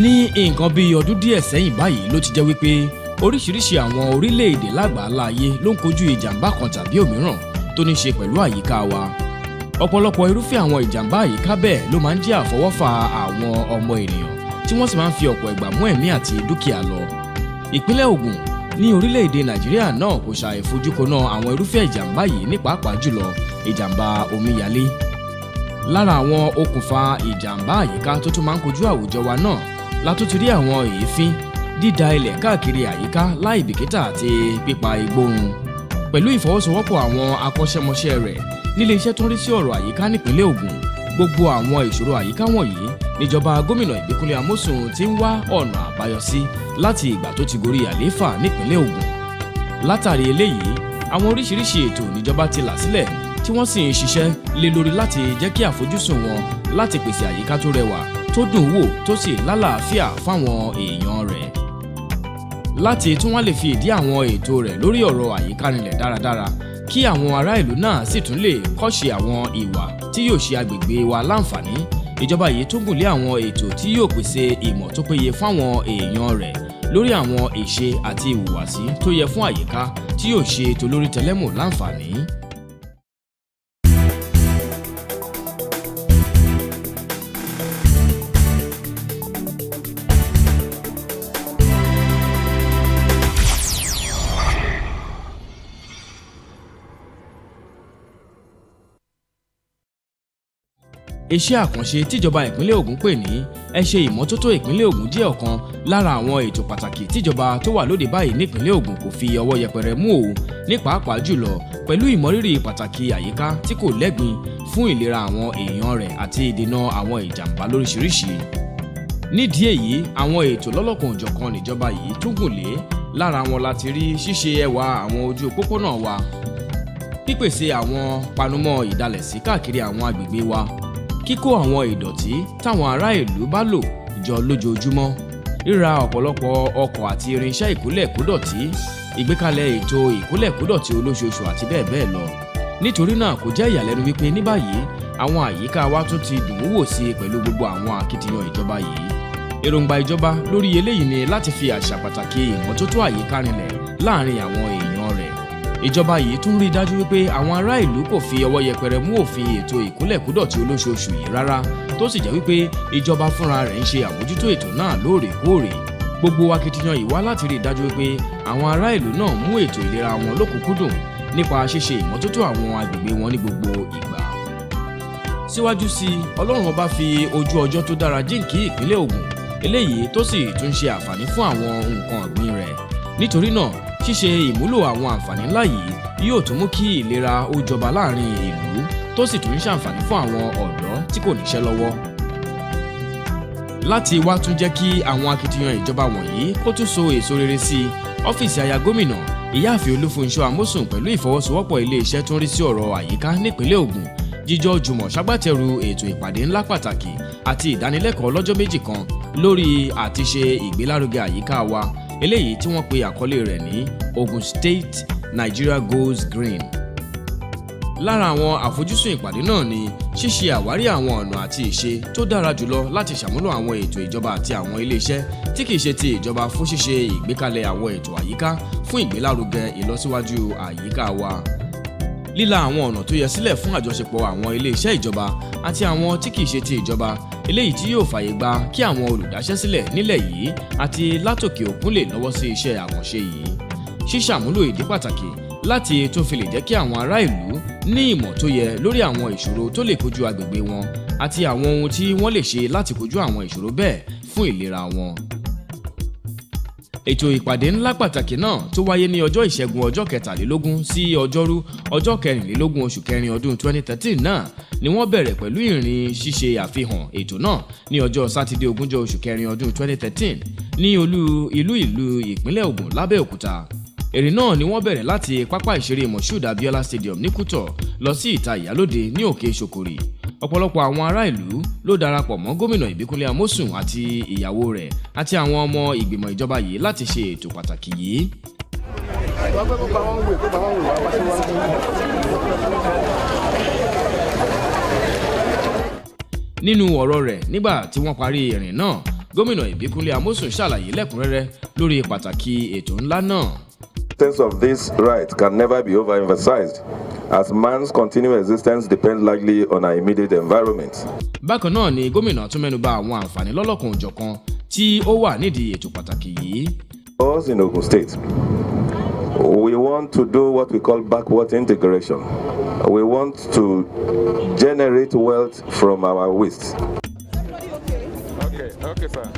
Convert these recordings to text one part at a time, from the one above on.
Ní nǹkan bíi ọdún díẹ̀ sẹ́yìn báyìí ló ti jẹ́ wípé oríṣiríṣi àwọn orílẹ̀-èdè lágbàálá ayé ló ń kojú ìjàmbá kan tàbí òmíràn tó ní ṣe pẹ̀lú àyíká wa. Ọ̀pọ̀lọpọ̀ irúfẹ́ àwọn ìjàmbá àyíká bẹ́ẹ̀ ló máa ń jẹ́ àfọwọ́fà àwọn ọmọ ènìyàn tí wọ́n sì máa ń fi ọ̀pọ̀ ìgbà mú ẹ̀mí àti dúkìá lọ. Ìpínlẹ̀ Ògùn ní orílẹ̀-èdè Nàìjíríà náà kò ṣàì fojúkoná àwọn irúfẹ́ ìjàmbá yìí ní pàápàá jùlọ ìjàmbá omíyalé. Lára àwọn okùnfà ìjàmbá àyíká tó tún máa ń kojú àwùjọ wa náà la tún ti rí àwọn èéfín, dídá ilẹ̀ káàkiri àyíká láì bìkítà àti pípa igbó run. Pẹ̀lú ìfọwọ́sowọ́pọ̀ àwọn akọ́ṣẹ́mọṣẹ́ rẹ̀ nílé iṣẹ́ tó ń rí sí ọ̀rọ̀ àyíká nípínlẹ̀ Ògùn, gbogbo àwọn ìṣòro àyíká wọ̀nyí níjọba gómìnà Ìbíkúnlé Amósùn ti ń wá ọ̀nà àbáyọ sí láti ìgbà tó ti gorí àlééfà nípínlẹ̀ Ògùn. Látàrí eléyìí, àwọn oríṣiríṣi ètò níjọba ti là sílẹ̀ tí wọ́n sì ń ṣiṣẹ́ lé lórí láti jẹ́ kí àfojúsùn wọn láti pèsè àyíká tó rẹwà, tó dùn wò, tó sì lálàáfíà fáwọn èèyàn rẹ̀. Láti tún wá lè fi ìdí àwọn ètò rẹ̀ lórí ọ̀rọ̀ àyíká rinlẹ̀ dáradára, kí àwọn ará ìlú náà sì tún lè kọ́ṣe àwọn ìwà tí yóò ṣe agbègbè wa láǹfààní, ìjọba yìí tún gùn lé àwọn ètò tí yóò pèsè ìmọ̀ tó péye fáwọn èèyàn rẹ̀ lórí àwọn ìṣe àti ìhùwàsí tó yẹ fún àyíká tí yóò ṣe tolórí tẹlẹ́mù láǹfààní. Iṣẹ́ àkànṣe tíjọba ìpínlẹ̀ Ògùn pè ní ẹ ṣe ìmọ́tótó ìpínlẹ̀ Ògùn jẹ́ ọ̀kan lára àwọn ètò pàtàkì tíjọba tó wà lóde báyìí nípínlẹ̀ Ògùn kò fi ọwọ́ yẹpẹrẹ mú o, ní pàápàá jùlọ pẹ̀lú ìmọrírì pàtàkì àyíká tí kò lẹ́gbin fún ìlera àwọn èèyàn rẹ̀ àti ìdènà àwọn ìjàmbá lóríṣiríṣi. Nídìí èyí, àwọn ètò lọ́lọ́kan-ò-jọ̀kan níjọba yìí tún gùn lé. Lára wọn láti rí ṣíṣe ẹwà àwọn ojú pópónà wa, pípèsè àwọn panumọ́ ìdalẹ̀sí káàkiri àwọn agbègbè wa, kíkó àwọn ìdọ̀tí táwọn ará ìlú bá lò jọ lójoojúmọ́, ríra ọ̀pọ̀lọpọ̀ ọkọ̀ àti irinṣẹ́ ìkólẹ̀kódọ̀tí, ìgbékalẹ̀ ètò ìkólẹ̀kódọ̀tí olóṣooṣù àti bẹ́ẹ̀ bẹ́ẹ̀ lọ. Nítorí náà kò jẹ́ ìyàlẹ́nu wípé ní báyìí àwọn àyíká wa tún ti dùn ún wò sí pẹ̀lú gbogbo àwọn akitiyan ìjọba yìí. Èròǹgbà ìjọba lórí eléyìí ni láti fi àṣà pàtàkì ìmọ́tótó àyíká rinlẹ̀ láàrin àwọn èèyàn rẹ̀. Ìjọba yìí tún rí dájú wípé àwọn ará ìlú kò fi ọwọ́ yẹpẹrẹ mú òfin ètò ìkólẹ̀kódọ̀tí olóṣooṣù yìí rárá, tó sì jẹ́ wípé ìjọba fúnra rẹ̀ ń ṣe àmójútó ètò náà lóòrèkóòrè. Gbogbo akitiyan yìí wá láti rí dájú wípé àwọn ará ìlú náà mú ètò ìlera wọn lókùnkúndùn nípa ṣíṣe ìmọ́tótó àwọn agbègbè wọn ní gbogbo ìgbà. Síwájú sí i, Ọlọ́run ọba fi ojú ọjọ́ tó dára jíǹkí ìpínlẹ̀ Ògùn, eléyìí tó sì tún ṣe àǹfààní fún àwọn nǹkan ọ̀gbìn rẹ̀. Nítorí náà, ṣíṣe ìmúlò àwọn àǹfààní ńlá yìí yóò tún mú kí ìlera ó jọba láàrin ìlú, tó sì tún ń ṣàǹfààní fún àwọn ọ̀dọ́ tí kò níṣẹ́ lọ́wọ́. Láti wá tún jẹ́ kí àwọn akitiyan ìjọba wọ̀nyí kó tún so èso rere sí i, ọ́fíìsì aya gómìnà Ìyáàfin Olúfúnṣọ́ Amósùn pẹ̀lú ìfọwọ́sowọ́pọ̀ ilé iṣẹ́ tó ń rí sí ọ̀rọ̀ àyíká nípínlẹ̀ Ògùn jíjọ jùmọ̀ ṣagbátẹrù ètò ìpàdé ńlá pàtàkì àti ìdánilẹ́kọ̀ọ́ lọ́jọ́ méjì kan lórí àtiṣe ìgbélárugẹ àyíká wa, eléyìí tí wọ́n pe àkọlé rẹ̀ ní Ogun State Nigeria Goes Green. Lára àwọn àfojúsùn ìpàdé náà ni ṣíṣe àwárí àwọn ọ̀nà àti ìṣe tó dára jùlọ láti ṣàmúlò àwọn ètò ìjọba àti àwọn iléeṣẹ́ tí kìí ṣe ti ìjọba fún ṣíṣe ìgbékalẹ̀ àwọn ètò àyíká fún ìgbélárugẹ ìlọsíwájú àyíká wa. Líla àwọn ọ̀nà tó yẹ sílẹ̀ fún àjọṣepọ̀ àwọn iléeṣẹ́ ìjọba àti àwọn tí kìí ṣe ti ìjọba, eléyìí tí yóò fààyè gba kí àwọn olùdáṣẹ́sílẹ̀ nílẹ̀ yìí àti látòkè òkun lè lọ́wọ́ sí iṣẹ́ àkànṣe yìí. Ṣíṣàmúlò ìdí pàtàkì láti tún fi lè jẹ́ kí àwọn ará ìlú ní ìmọ̀ tó yẹ lórí àwọn ìṣòro tó lè kojú agbègbè wọn àti àwọn ohun tí wọ́n lè ṣe láti kojú àwọn ìṣòro bẹ́ẹ̀ fún ìlera wọn. Ètò ìpàdé ńlá pàtàkì náà tó wáyé ní ọjọ́ ìṣẹ́gun ọjọ́ 23 sí ọjọ́rú ọjọ́ 24 oṣù kẹrin ọdún 2013 náà ni wọ́n bẹ̀rẹ̀ pẹ̀lú ìrìn ṣíṣe àfihàn ètò náà ní ọjọ́ sátidé 20 oṣù kẹrin ọdún 2013 ní olú ìlú ìpínlẹ̀ Ògùn lábẹ́òkúta. Ìrìn náà ni wọ́n bẹ̀rẹ̀ láti pápá ìṣeré Moshood Abiola Stadium ní Kútọ̀ lọ sí ìta Ìyálóde ní Òkè Ṣòkòrì. Ọ̀pọ̀lọpọ̀ àwọn ará ìlú ló darapọ̀ mọ́ gómìnà Ìbíkúnlé Amósùn àti ìyàwó rẹ̀ àti àwọn ọmọ ìgbìmọ̀ ìjọba yìí láti ṣe ètò pàtàkì yìí. Nínú ọ̀rọ̀ rẹ̀ nígbà tí wọ́n parí ìrìn náà, Gómìnà Ìbíkúnlé Amósùn ṣàlàyé lẹ́kùnrẹ́rẹ́ lórí pàtàkì ètò ńlá náà. The sense of this right can never be overemphasized, as man's continued existence depends largely on our immediate environment. Bákan náà ni gómìnà tún mẹ́nubà àwọn àǹfààní lọ́lọ́kan òjọ̀kan tí ó wà nídìí ètò pàtàkì yìí. Us in Ogun State, we want to do what we call backward integration. We want to generate wealth from our waste. Okay, sir.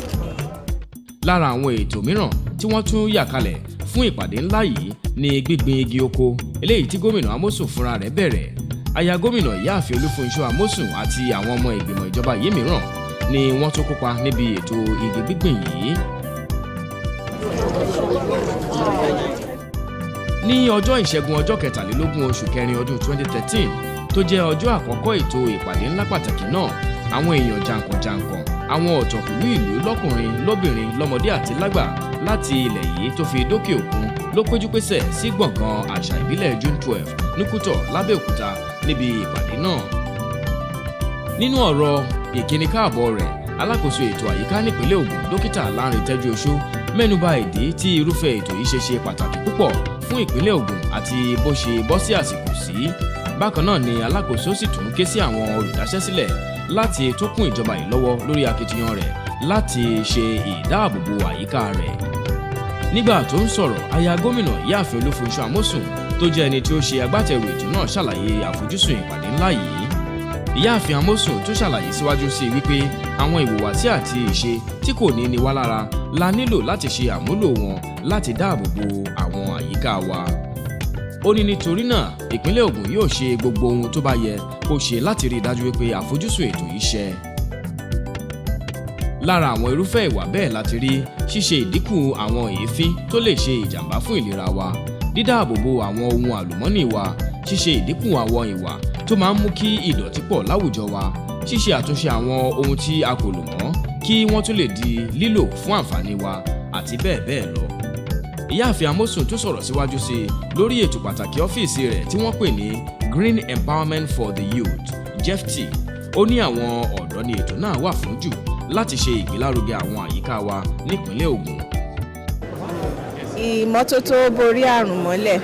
Lára àwọn ètò mìíràn tí wọ́n tún yà kalẹ̀ fún ìpàdé ńlá yìí ni gbígbin igi oko eléyìí tí gómìnà Amósùn fúnra rẹ̀ bẹ̀rẹ̀. Aya gómìnà Ìyáàfin Olúfúnṣọ́ Amósùn àti àwọn ọmọ ìgbìmọ̀ ìjọba yìí mìíràn ni wọ́n tún kópa níbi ètò igi gbígbìn yìí. Ní ọjọ́ ìṣẹ́gun ọjọ́ 23 oṣù kẹrin ọdún 2013 tó jẹ́ ọjọ́ àkọ́kọ́ ètò ìpàdé ńlá pàtàkì náà, àwọn èèyàn jàǹkànjàǹkàn, àwọn ọ̀tọ̀kùlú ìlú lọ́kùnrin lóbìnrin lọ́mọdé àti lágbà láti ilẹ̀ yìí tó fi dókè òkun ló péjúpésẹ̀ sí gbọ̀ngàn àṣà ìbílẹ̀ June 12 ní Kútọ̀ lábẹ́òkúta níbi ìpàdé náà. Nínú ọ̀rọ̀ ìkíni káàbọ̀ rẹ̀, alákòóso ètò àyíká nípínlẹ̀ Ògùn dókítà Lánrè Tẹ́jú-Oṣó mẹ́nubà ìdí tí irúfẹ́ ètò yìí ṣe pàtàkì púpọ̀ fún ìpínlẹ̀ Ògùn àti bó ṣe bọ́ sí àsìkò sí. Bákan náà ni alákòóso sì tún ké sí àwọn olùdáṣẹ́sílẹ̀ láti tó kún ìjọba yìí lọ́wọ́ lórí akitiyan rẹ̀ láti ṣe ìdáàbòbò àyíká rẹ̀. Nígbà tó ń sọ̀rọ̀, aya gómìnà Ìyáàfin Olúfúnṣọ́ Amósùn tó jẹ́ ẹni tí ó ṣe agbátẹrù ètò náà ṣàlàyé àfojúsùn ìpàdé ńlá yìí. Ìyáàfin Amósùn tún ṣàlàyé síwájú sí i wípé àwọn ìhùwàsí àti ìṣe tí kò ní ní wá lára la nílò láti ṣe àmúlò wọn láti dáàbòbò àwọn àyíká wa. Ó ní nítorí náà ìpínlẹ̀ Ògùn yóò ṣe gbogbo ohun tó bá yẹ kó ṣe láti rí i dájú wípé àfojúsùn ètò yìí ṣẹ. Lára àwọn irúfẹ́ ìwà bẹ́ẹ̀ láti rí ṣíṣe ìdínkù àwọn èéfín tó lè ṣe ìjàmbá fún ìlera wa, dídáàbòbò àwọn ohun àlùmọ́nì wa, ṣíṣe ìdínkù àwọn ìwà tó máa ń mú kí ìdọ̀tí pọ̀ láwùjọ wa, ṣíṣe àtúnṣe àwọn ohun tí a kò lò mọ́ kí wọ́n tún lè di lílò fún àǹfààní wa àti bẹ́ẹ̀ bẹ́ẹ̀ lọ. Ìyáàfin Amósùn tún sọ̀rọ̀ síwájú sí i lórí ètò pàtàkì ọ́fíìsì rẹ̀ tí wọ́n pè ní Green Empowerment for the Youth (GEFT). Ó ní àwọn ọ̀dọ́ ni ètò náà wà fún jù láti ṣe ìgbélárugẹ àwọn àyíká wa nípínlẹ̀ Ògùn. Ìmọ́tótó borí àrùn mọ́lẹ̀,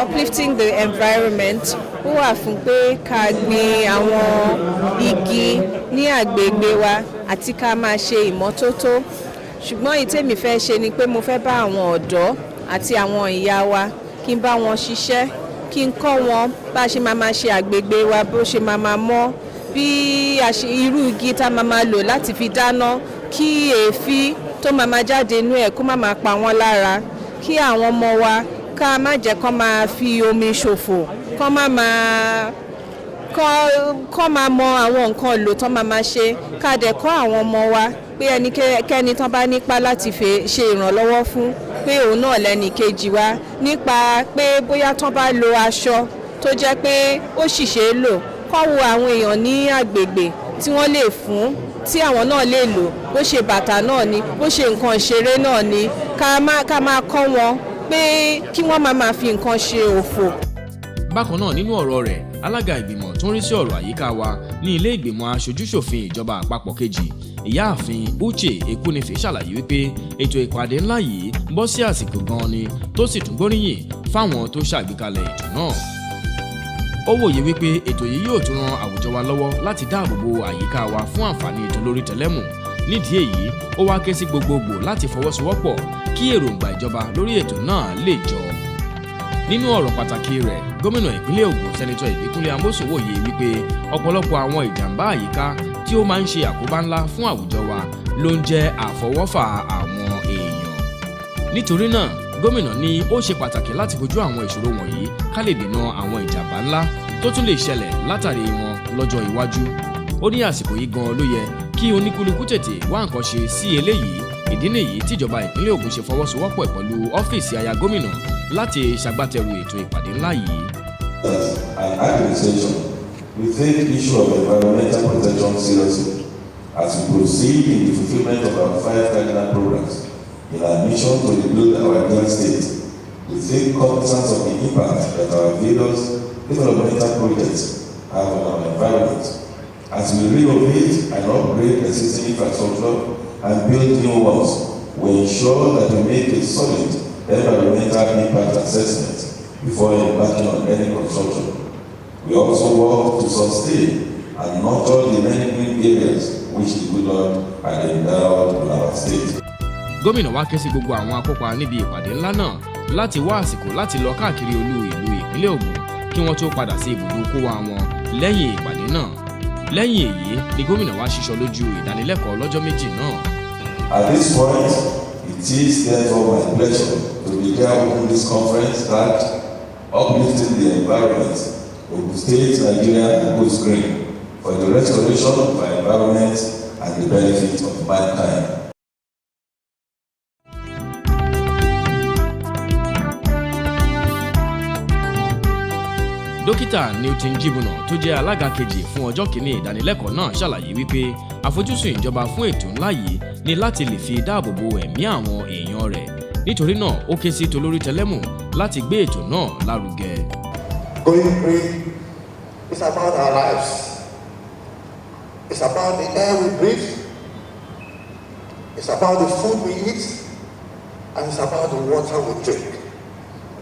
uplifting the environment, ó wà fún pé ká gbin àwọn igi ní àgbègbè wa àti ká máa ṣe ìmọ́tótó. Ṣùgbọ́n ìtẹ́mi fẹ́ ṣe ni pé mo fẹ́ bá àwọn ọ̀dọ́ àti àwọn ìyá wa kí n bá wọn ṣiṣẹ́, kí n kọ́ wọn bá ṣe máa ṣe àgbègbè wa, bó ṣe máa mọ́, bí irú igi tá máa lò láti fi dáná, kí èéfín tó máa jáde inú ẹ̀ kó máa pa wọ́n lára, kí àwọn ọmọ wa ká má jẹ́ kó máa fi omi ṣòfò, kó máa mọ àwọn nǹkan lò tó máa ṣe, ká dẹ̀ kọ́ àwọn ọmọ wa pé ẹnikẹ́ni tán bá nípa láti ṣe ìrànlọ́wọ́ fún, pé òun náà lẹ́ni kejì wa, nípa pé bóyá tán bá lo aṣọ tó jẹ́ pé ó sì ṣe é lò, kọ́ wo àwọn èèyàn ní àgbègbè tí wọ́n lè fún, tí àwọn náà lè lò, bó ṣe bàtà náà ni, bó ṣe nǹkan ìṣeré náà ni, ká máa kọ́ wọn pé kí wọ́n máa fi nǹkan ṣe òfò. Bákan náà nínú ọ̀rọ̀ rẹ̀, alága ìgbìmọ̀ tó ń rí sí ọ̀rọ̀ àyíká wa ní ilé ìgbìmọ̀ aṣojúṣòfin ìjọba àpapọ̀ kejì, Ìyáàfin Uche Ekwunife ṣàlàyé wípé ètò ìpàdé ńlá yìí bọ́ sí àsìkò gan-an ni tó sì tún gbóríyìn fáwọn tó ṣàgbékalẹ̀ ètò náà. Ó wòye wípé ètò yìí yóò tún ran àwùjọ wa lọ́wọ́ láti dáàbòbò àyíká wa fún àǹfààní ètò lórí tẹlẹ́mù. Nídìí èyí, ó wá ké sí gbogbogbò láti fọwọ́sowọ́pọ̀ kí èròǹgbà ìjọba lórí ètò náà lè jọ. Nínú ọ̀rọ̀ pàtàkì rẹ̀, gómìnà ìpínlẹ̀ Ògùn Sẹ́nitọ̀ Ìbíkúnlé Amósùn wòye wípé ọ̀pọ̀lọpọ̀ àwọn ìjàmbá àyíká tí ó máa ń ṣe àkóbá ńlá fún àwùjọ wa ló ń jẹ́ àfọwọ́fà àwọn èèyàn. Nítorí náà, gómìnà ní ó ṣe pàtàkì láti kojú àwọn ìṣòro wọ̀nyí ká lè dènà àwọn ìjàmbá ńlá tó tún lè ṣẹlẹ̀ látàrí wọn lọ́jọ́ iwájú. Ó ní àsìkò yìí gan-an ló yẹ kí oníkúlùkù tètè wá nǹkan ṣe sí eléyìí. Ìdí nìyí tíjọba ìpínlẹ̀ Ògùn ṣe fọwọ́sowọ́pọ̀ pẹ̀lú ọ́fíìsì aya gómìnà láti ṣagbátẹrù ètò ìpàdé ńlá yìí. An administration, we take the issue of environmental protection seriously as we proceed in the fulfillment of our 5 cardinal programs in our mission to rebuild our Ayika state. We take cognizance of the impact that our various developmental projects have on our environment. As we renovate and upgrade existing infrastructure and build new ones, we ensure that we make a solid environmental impact assessment before embarking on any construction. We also work to sustain and nurture the many green areas which the good Lord had endowed in our state. Gómìnà wá ké sí gbogbo àwọn akópa níbi ìpàdé ńlá náà láti wá àsìkò láti lọ káàkiri olú ìlú ìpínlẹ̀ Ògùn kí wọ́n tó padà sí ibùdó kówá wọn lẹ́yìn ìpàdé náà. Lẹ́yìn èyí ni gómìnà wá ṣíṣọ lójú ìdánilẹ́kọ̀ọ́ lọ́jọ́ méjì náà. At this point, it is therefore my pleasure to declare open this conference that uplifting the environment of the state Nigeria goes green for the restoration of our environment and the benefit of mankind. Dókítà Newton Jibuna tó jẹ́ alága kejì fún ọjọ́ kìíní ìdánilẹ́kọ̀ọ́ náà ṣàlàyé wípé àfojúsùn ìjọba fún ètò ńlá yìí ni láti lè fi dáàbò bo ẹ̀mí àwọn èèyàn rẹ̀. Nítorí náà ó ké sí tolórí tẹlẹ́mù láti gbé ètò náà lárugẹ. Going green is about our lives. It's about the air we breathe. It's about the food we eat. And it's about the water we drink.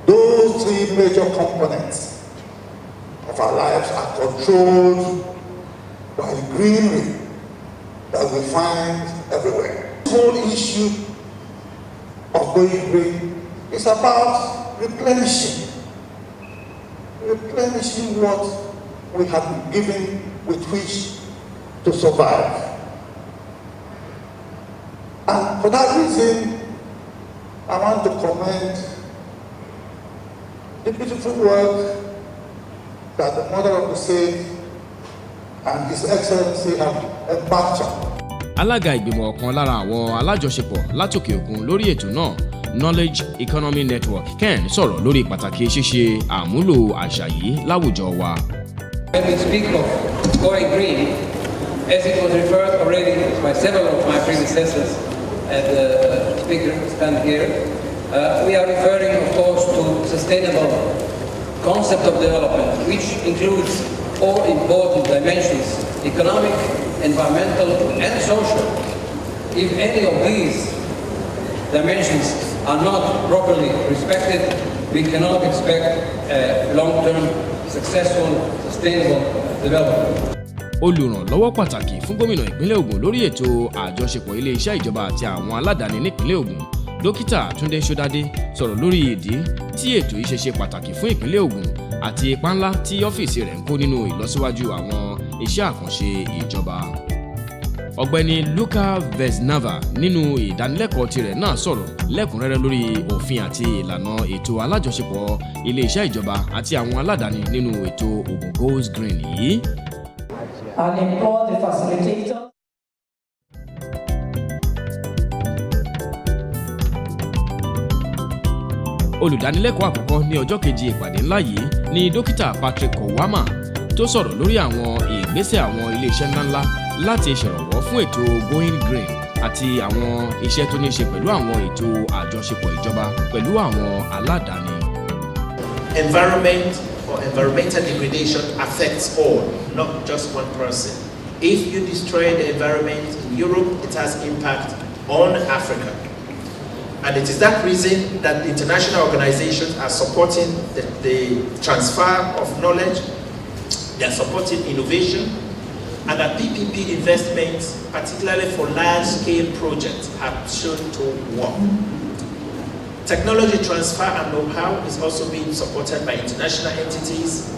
Those three major components of our lives are controlled by the greenery that we find everywhere. The whole issue of going green is about replenishing what we have been given with which to survive. And for that reason, I want to commend the beautiful work that the Mother of the State and His Excellency have embarked on. Alága ìgbìmọ̀ ọ̀kan lára àwọn alájọṣepọ̀ látòkè òkun lórí ètò náà, Knowledge Economy Network Ken sọ̀rọ̀ lórí pàtàkì ṣíṣe àmúlò àṣà yìí láwùjọ wa. When we speak of going green, as it was referred already by several of my predecessors and the speaker stand here, we are referring, of course, to sustainable concept of development, which includes all important dimensions: economic, environmental, and social. If any of these dimensions are not properly respected, we cannot expect a long-term, successful, sustainable development. Olùrànlọ́wọ́ pàtàkì fún gómìnà ìpínlẹ̀ Ògùn lórí ètò àjọṣepọ̀ ilé-iṣẹ́ ìjọba àti àwọn aládàáni nípínlẹ̀ Ògùn, Dókítà Túndé Ṣódádé sọ̀rọ̀ lórí ìdí tí ètò yìí ṣe pàtàkì fún ìpínlẹ̀ Ògùn àti ipa ńlá tí ọ́fíìsì rẹ̀ ń kó nínú ìlọsíwájú àwọn iṣẹ́ àkànṣe ìjọba. Ọ̀gbẹ́ni Luka Vesnava nínú ìdánilẹ́kọ̀ọ́ tirẹ̀ náà sọ̀rọ̀ lẹ́kùnrẹ́rẹ́ lórí òfin àti ìlànà ètò alájọṣepọ̀ ilé-iṣẹ́ ìjọba àti àwọn aládàáni nínú ètò Ògùn Goes Green yìí. And employ the facilitator. Olùdánilẹ́kọ̀ọ́ àkọ́kọ́ ní ọjọ́ kejì ìpàdé ńlá yìí ni Dókítà Patrick Kowama tó sọ̀rọ̀ lórí àwọn ìgbésẹ̀ àwọn iléeṣẹ́ ńláńlá láti ṣèrànwọ́ fún ètò Going Green àti àwọn iṣẹ́ tó ní ṣe pẹ̀lú àwọn ètò àjọṣepọ̀ ìjọba pẹ̀lú àwọn aládàáni. Environment or environmental degradation affects all, not just one person. If you destroy the environment in Europe, it has impact on Africa. And it is that reason that international organizations are supporting the transfer of knowledge, they are supporting innovation, and that PPP investments, particularly for large-scale projects, have shown to work. Technology transfer and know-how is also being supported by international entities,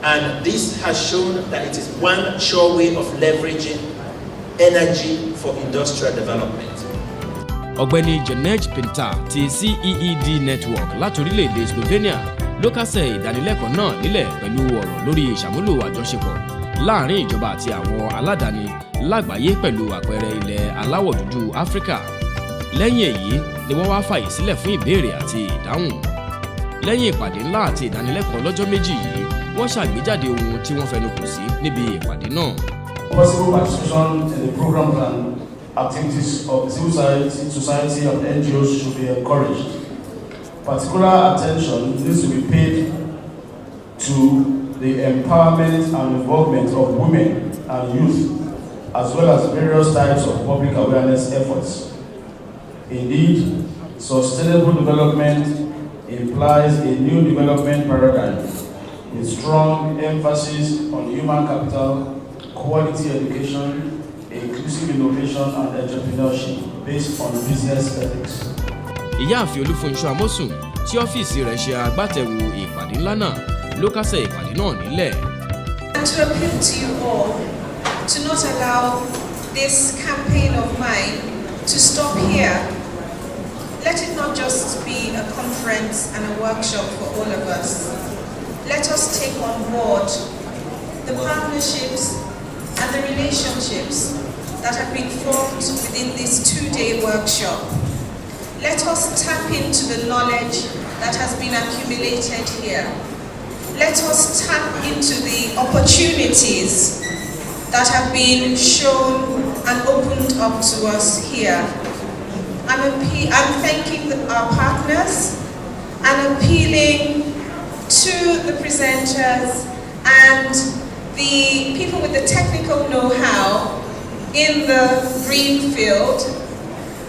and this has shown that it is one sure way of leveraging energy for industrial development. Ọ̀gbẹ́ni Janej Pinta ti CEED Network láti orílẹ̀-èdè Slovenia ló kásẹ̀ ìdánilẹ́kọ̀ọ́ náà nílẹ̀ pẹ̀lú ọ̀rọ̀ lórí ìṣàmúlò àjọṣepọ̀ láàrin ìjọba àti àwọn aládàáni lágbàáyé pẹ̀lú àpẹẹrẹ ilẹ̀ aláwọ̀ dúdú Áfíríkà. Lẹ́yìn èyí ni wọ́n wá fàyè sílẹ̀ fún ìbéèrè àti ìdáhùn. Lẹ́yìn ìpàdé ńlá àti ìdánilẹ́kọ̀ọ́ lọ́jọ́ méjì yìí, wọ́n ṣàgbéjáde ohun tí wọ́n fẹnukò sí níbi ìpàdé náà. Possible participation in the programs and activities of civil society and NGOs should be encouraged. Particular attention needs to be paid to the empowerment and involvement of women and youth as well as various types of public awareness efforts. Indeed, sustainable development implies a new development paradigm with strong emphasis on human capital, quality education, inclusive innovation and entrepreneurship based on business ethics. Ìyáàfin Olúfúnṣọ́ Amósùn tí ọ́fíìsì rẹ̀ ṣe agbátẹrù ìpàdé ńlá náà ló kásẹ̀ ìpàdé náà nílẹ̀. And to appeal to you all to not allow this campaign of mine to stop here. Let it not just be a conference and a workshop for all of us. Let us take on board the partnerships and the relationships that have been formed within this 2-day workshop. Let us tap into the knowledge that has been accumulated here. Let us tap into the opportunities that have been shown and opened up to us here. I'm thanking our partners and appealing to the presenters and the people with the technical know-how in the green field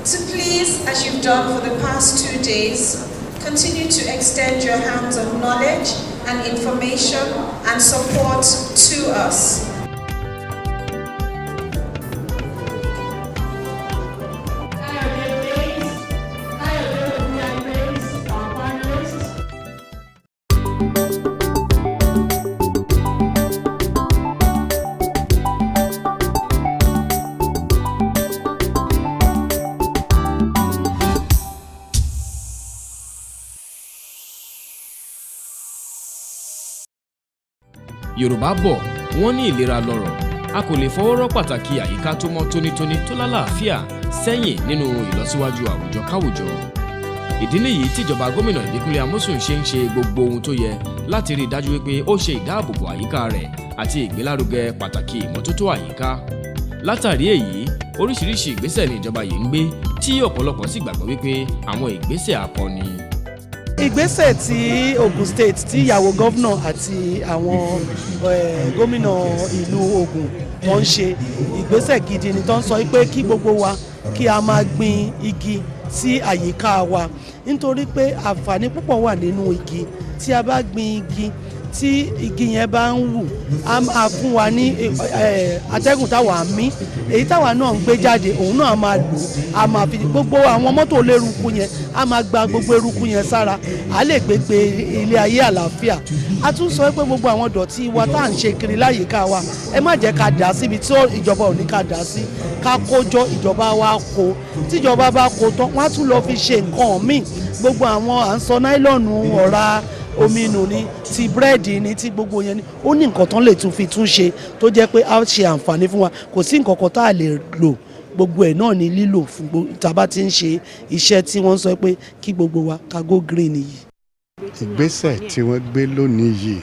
to please, as you've done for the past 2 days, continue to extend your hands of knowledge and information and support to us. Yorùbá bọ̀ wọ́n ní ìlera lọ́rọ̀, a kò lè fọwọ́rọ́ pàtàkì àyíká tó mọ́ tónítóní tó lálàáfíà sẹ́yìn nínú ìlọsíwájú àwùjọ káwùjọ. Ìdí nìyí tíjọba gómìnà Ìbíkúnlé Amósùn ṣe ń ṣe gbogbo ohun tó yẹ láti rí i dájú wípé ó ṣe ìdáàbòbò àyíká rẹ̀ àti ìgbélárugẹ pàtàkì ìmọ́tótó àyíká. Látàrí èyí, oríṣiríṣi ìgbésẹ̀ ni ìjọba yìí ń gbé tí ọ̀pọ̀lọpọ̀ sì gbàgbọ́ wípé àwọn ìgbésẹ̀ akọni. Ìgbésẹ̀ tí Ogun State tí ìyàwó gọ́vnà àti àwọn gómìnà ìlú Ògùn wọ́n ń ṣe ìgbésẹ̀ gidi ni tó ń sọ pé kí gbogbo wa kí a máa gbin igi sí àyíká wa nítorí pé àǹfààní púpọ̀ wà nínú igi. Tí a bá gbin igi tí igi yẹn bá ń wù á máa fún wa ní atẹ́gùn táwa mí, èyí táwa náà ń gbé jáde òun náà máa lò á máa fi gbogbo àwọn mọ́tò lérúkú yẹn á máa gba gbogbo eruku yẹn sára, á lè gbégbé ilé ayé àlàáfíà. A tún sọ pé gbogbo àwọn dọ̀tí wa tá à ń ṣe kiri láyìíká wa ẹ má jẹ́ ká dà síbi tí ìjọba ò ní ká dà sí, ká kójọ ìjọba wa kó, tíjọba bá kó tán wọ́n á tún lọ fi ṣe nǹkan míì. Gbogbo àwọn à ń sọ náílọ̀nù ọ̀rá omi nù ni ti búrẹ́dì ni ti gbogbo yẹn ni ó ní nǹkan tán lè tún fi tún ṣe tó jẹ́ pé á ṣe àǹfààní fún wa. Kò sí nǹkan kan tá a lè lò, gbogbo ẹ̀ náà ni lílò fún tá a bá ti ń ṣe iṣẹ́ tí wọ́n sọ pé kí gbogbo wa ká go green yìí. Ìgbésẹ̀ tí wọ́n gbé lónìí yìí,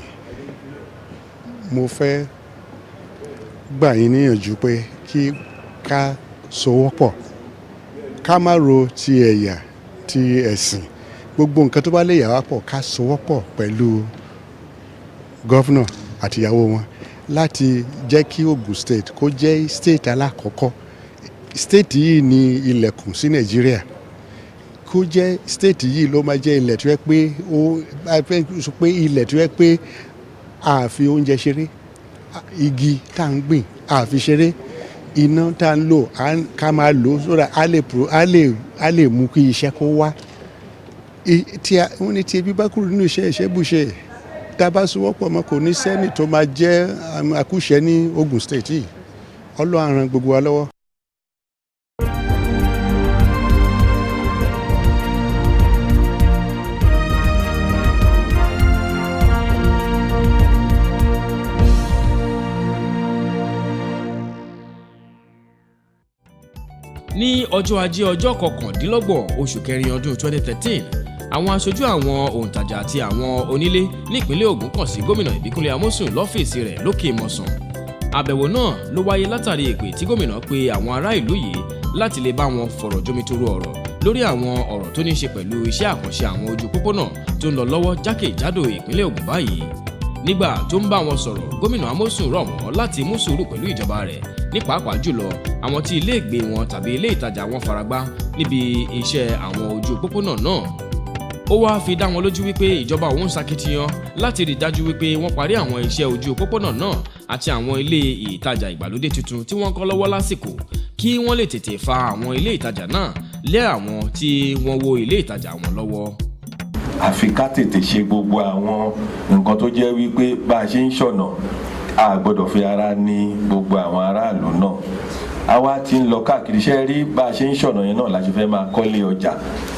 mo fẹ́ gbà yín níyànjú pé kí ká sowọ́pọ̀, ká má ro ti ẹ̀yà ti ẹ̀sìn, gbogbo nǹkan tó bá lè yà wá pọ̀ ká sowọ́pọ̀ pẹ̀lú gọ́fúnà àtìyàwó wọn láti jẹ́ kí Ogun State kó jẹ́ state alákọ̀ọ́kọ́. State yìí ni ilẹ̀kùn sí Nàìjíríà, kó jẹ́ state yìí ló máa jẹ́ ilẹ̀ tó yẹ pé ilẹ̀ tó yẹ pé a fi oúnjẹ ṣeré, igi tá ń gbìn a fi ṣeré, iná tá ń lò ká máa lò sódà á lè mú kí iṣẹ́ kó wá. Wọ́n ní tí ebi bá kúrò nínú iṣẹ́ bùṣe, tá a bá sowọ́pọ̀ mọ́ kò ní sẹ́ni tó máa jẹ́ àkúṣẹ́ ní Ogun State yìí. Ọlọ́run á ràn gbogbo wa lọ́wọ́. Ní ọjọ́ ajé ọjọ́ 29 oṣù kẹrin ọdún 2013, àwọn aṣojú àwọn òǹtajà àti àwọn onílé nípínlẹ̀ Ògùn kàn sí gómìnà Ìbíkúnlé Amósùn lọ́fíìsì rẹ̀ lókè Mọ̀sán. Àbẹ̀wò náà ló wáyé látàrí ìpè tí gómìnà pe àwọn ará ìlú yìí láti lè bá wọn fọ̀rọ̀ jomitoro ọ̀rọ̀ lórí àwọn ọ̀rọ̀ tó ní ṣe pẹ̀lú iṣẹ́ àkànṣe àwọn ojú pópónà tó ń lọ lọ́wọ́ jákèjádò ìpínlẹ̀ Ògùn báyìí. Nígbà tó ń bá wọn sọ̀rọ̀, gómìnà Amósùn rọ̀ wọ́n láti mú sùúrù pẹ̀lú ìjọba rẹ̀ ní pàápàá jùlọ àwọn tí ilé ìgbé wọn tàbí ilé ìtajà wọn faragbá níbi iṣẹ́ àwọn ojú òpópónà náà. Ó wáá fi dá wọn lójú wípé ìjọba òun ṣakitiyan láti rí dájú wípé wọ́n parí àwọn iṣẹ́ ojú òpópónà náà àti àwọn ilé ìtajà ìgbàlódé tuntun tí wọ́n kọ́ lọ́wọ́ lásìkò kí wọ́n lè tètè fa àwọn ilé ìtajà náà lé àwọn tí wọ́n wó ilé ìtajà wọn lọ́wọ́. Àfi ká tètè ṣe gbogbo àwọn nǹkan tó jẹ́ wípé bá a ṣe ń ṣọ̀nà a gbọ́dọ̀ fi ara ní gbogbo àwọn aráàlú náà. Àwa ti ń lọ káàkiri iṣẹ́ rí bá a ṣe ń ṣọ̀nà yẹn náà la ṣe fẹ́ máa kọ́lé ọjà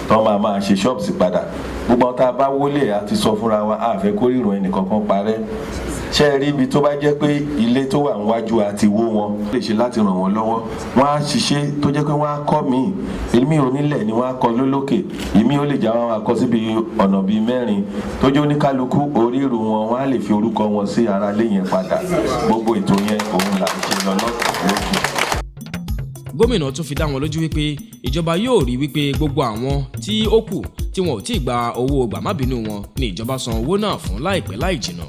tán máa ṣe ṣọ́ọ̀bù padà. Gbogbo tá a bá wọlé a ti sọ fúnra wa a fẹ́ kó rírun ẹnìkankan parẹ́. Ṣé rí ibi tó bá jẹ́ pé ilé tó wà níwájú àti wó wọn lè ṣe láti ràn wọ́n lọ́wọ́. Wọ́n á ṣiṣẹ́ tó jẹ́ pé wọ́n á kọ́ míì. Èmi onílẹ̀ ni wọ́n á kọ́ lólókè. Èmi ó lè jà wọn akọ síbi ọ̀nà bíi mẹ́rin tó jẹ́ oníkálukú orírun wọn wọ́n á lè fi orúkọ wọn sí ara lé yẹn padà. Gbogbo ètò yẹn òun là ń ṣe lọ lọ́kùnrin. Gómìnà tún fi dá wọn lójú wípé ìjọba yóò rí wípé gbogbo àwọn tí ó kù tí wọn ò tí ì gba owó gbàmábínú wọn ni ìjọba san owó náà fún láìpẹ́ láì jìnnà.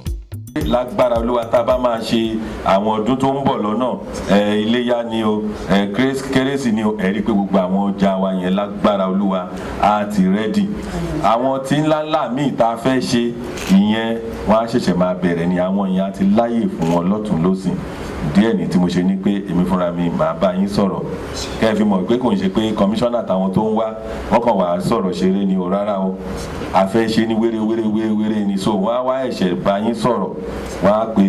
Lágbára Olúwa tá a bá máa ṣe àwọn ọdún tó ń bọ̀ lọ́nà iléyá ni o kérésì ni o ẹ rí i pé gbogbo àwọn ọjà wa yẹn lágbára Olúwa á ti rẹ́dì. Àwọn tí ńláńlá míì tá a fẹ́ ṣe ìyẹn wọ́n á ṣẹ̀ṣẹ̀ máa bẹ̀rẹ̀ ni àwọn yẹn á ti láyè fún wọn lọ́tún lọ́sìn. Díẹ̀ ní tí mo ṣe ní pé èmi fúnra mi màá bá yín sọ̀rọ̀ kẹ́ ẹ fi mọ̀ pé kò ń ṣe pé kọmíṣánná táwọn tó ń wá wọ́n kàn wá sọ̀rọ̀ ṣeré ni o rárá o a fẹ́ ṣe ní wéré ni so wọ́n á wá ẹ̀ṣẹ̀ bá yín sọ̀rọ̀ wọ́n á pè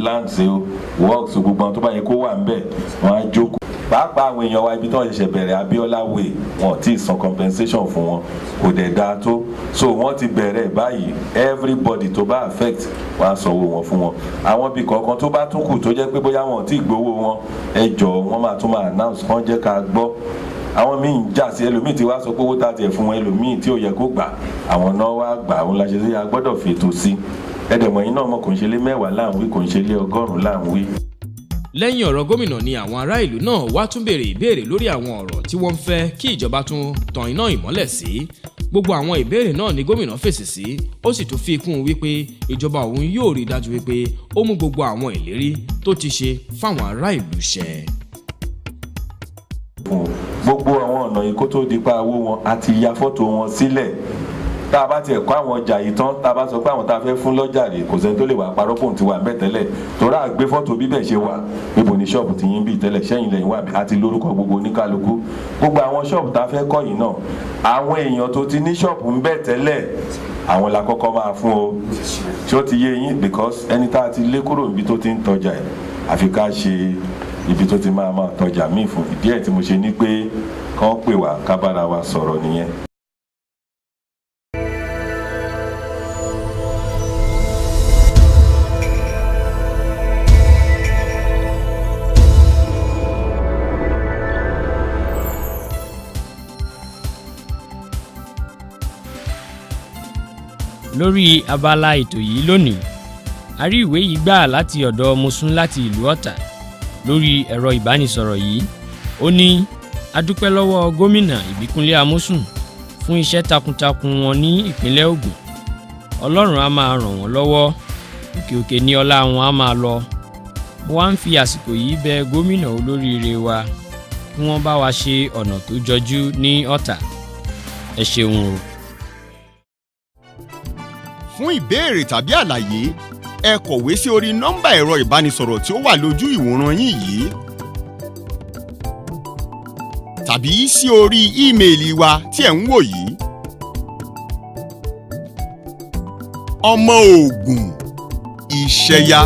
lands o works gbogbo àwọn tó bá yẹ kó wà ńbẹ̀ wọ́n á jókòó. Pàápàá àwọn èèyàn wa ibi tó ń ṣẹ̀ṣẹ̀ bẹ̀rẹ̀ Abiola way wọn ò tí ì san compensation fún wọn kò dẹ̀ dáa tó so wọ́n ti bẹ̀rẹ̀ báyìí everybody tó bá affect wọ́n á sanwó wọn fún wọn. Àwọn ibì kọ̀ọ̀kan tó bá tún kù tó jẹ́ pé bóyá wọn ò tí ì gbowó wọn ẹ jọ̀ọ́ wọ́n máa tún máa announce kán jẹ́ ká gbọ́. Àwọn míì ń jà sí ẹlòmíì tí wàá sọ pé owó tá a tiẹ̀ fún wọn ẹlòmíì tí ò yẹ kó gbà àwọn náà wá gbà òun la ṣe sí a gbọ́dọ̀ fètò sí ẹ̀dẹ̀mọ̀ yín náà mọ̀ kò ń ṣe lé 10 láǹwí kò ń ṣe lé 100 láǹwí. Lẹ́yìn ọ̀rọ̀ gómìnà ni àwọn ará ìlú náà wá tún béèrè ìbéèrè lórí àwọn ọ̀rọ̀ tí wọ́n ń fẹ́ kí ìjọba tún tan iná ìmọ́lẹ̀ sí. Gbogbo àwọn ìbéèrè náà ni gómìnà fèsì sí ó sì tún fi kún un wípé ìjọba òun yóò rí dájú wípé ó mú gbogbo àwọn ìlérí tó ti ṣe fáwọn ará ìlú ṣẹ. Gbogbo àwọn ọ̀nà yìí kó tó di pa owó wọn àti ya fọ́tò wọn sílẹ̀ tá a bá tiẹ̀ kọ́ àwọn ọjà yìí tán tá a bá sọ pé àwọn tá a fẹ́ fún lọ́jà rè kò sẹ́ni tó lè wà parọ́ pòun ti wà bẹ́ẹ̀ tẹ́lẹ̀ torí àgbé fọ́tò bíbẹ̀ ṣe wà níbo ni ṣọ́ọ̀bù ti yín bí tẹ́lẹ̀ sẹ́yìn lẹ́yìn wà àti lórúkọ gbogbo oníkálukú gbogbo àwọn ṣọ́ọ̀bù tá a fẹ́ kọ́ yìí náà àwọn èèyàn tó ti ní ṣọ́ọ̀bù ń bẹ̀ tẹ́lẹ̀ àwọn la kọ́kọ́ máa fún o ṣé ó ti yé yín because ẹni tá a ti lé kúrò níbi tó ti ń tọjà ẹ̀ àfi ká ṣe ibi tó ti máa tọjà míì fún ìdí ẹ̀ tí mo ṣe ní pé kán pè wá ká bára wa sọ̀rọ̀ nìyẹn. Lórí abala ètò yìí lónìí a rí ìwé yìí gbà láti ọ̀dọ̀ Mọ́sún láti ìlú Ọ̀tà. Lórí ẹ̀rọ ìbánisọ̀rọ̀ yìí ó ní a dúpẹ́ lọ́wọ́ gómìnà Ìbíkúnlé Amósùn fún iṣẹ́ takuntakun wọn ní ìpínlẹ̀ Ògùn. Ọlọ́run á máa ràn wọ́n lọ́wọ́ òkè òkè ní ọlá wọn á máa lọ. Mo wá ń fi àsìkò yìí bẹ̀ gómìnà olóríire wa kí wọ́n bá wa ṣe ọ̀nà tó jọjú ní Ọ̀tà. Ẹ ṣeun o. Fún ìbéèrè tàbí àlàyé ẹ kọ̀wé sí orí nọ́mbà ẹ̀rọ ìbánisọ̀rọ̀ tí ó wà lójú ìwòran yín yìí tàbí sí orí ímeèlì wa tí ẹ̀ ń wò yìí. Ọmọ Ògùn Ìṣẹ̀yà.